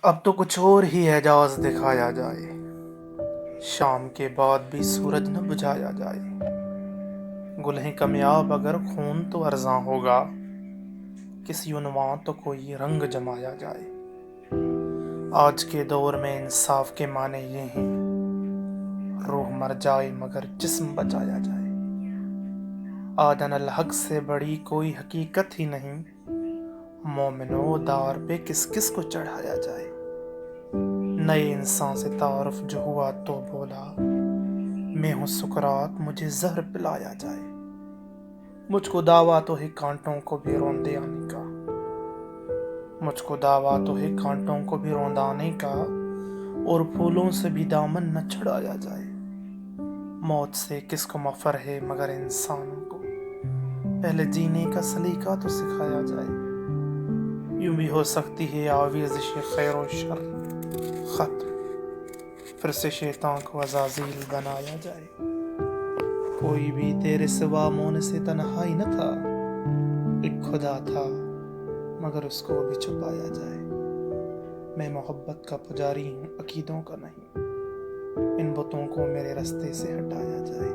اب تو کچھ اور ہی اعجاز دکھایا جائے، شام کے بعد بھی سورج نہ بجھایا جائے۔ گلہیں کمیاب اگر خون تو ارزاں ہوگا، کسی عنوان تو کوئی رنگ جمایا جائے۔ آج کے دور میں انصاف کے معنی یہ ہیں، روح مر جائے مگر جسم بچایا جائے۔ آج انا الحق سے بڑی کوئی حقیقت ہی نہیں، مومنو دار پہ کس کس کو چڑھایا جائے۔ نئے انسان سے تعارف جو ہوا تو بولا، میں ہوں سکرات مجھے زہر پلایا جائے۔ مجھ کو دعویٰ تو ہے کانٹوں کو بھی روندے آنے کا، مجھ کو دعویٰ تو ہے کانٹوں کو بھی روندانے کا، اور پھولوں سے بھی دامن نہ چھڑایا جائے۔ موت سے کس کو مفر ہے مگر انسانوں کو، پہلے جینے کا سلیقہ تو سکھایا جائے۔ یوں بھی ہو سکتی ہے آویزش خیر و شر ختم، پھر سے شیطان کو عزازیل بنایا جائے۔ کوئی بھی تیرے سوا مون سے تنہائی نہ تھا، ایک خدا تھا مگر اس کو بھی چھپایا جائے۔ میں محبت کا پجاری ہوں عقیدوں کا نہیں، ان بتوں کو میرے رستے سے ہٹایا جائے۔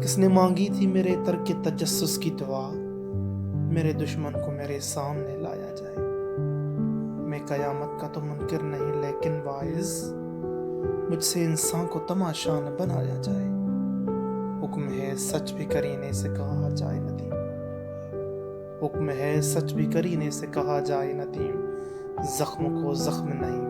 کس نے مانگی تھی میرے ترک تجسس کی دعا، میرے دشمن کو میرے سامنے لایا جائے۔ میں قیامت کا تو منکر نہیں لیکن واعظ، مجھ سے انسان کو تماشا نہ بنایا جائے۔ حکم ہے سچ بھی کرینے سے کہا جائے ندیم، حکم ہے سچ بھی کرینے سے کہا جائے ندیم، زخم کو زخم نہیں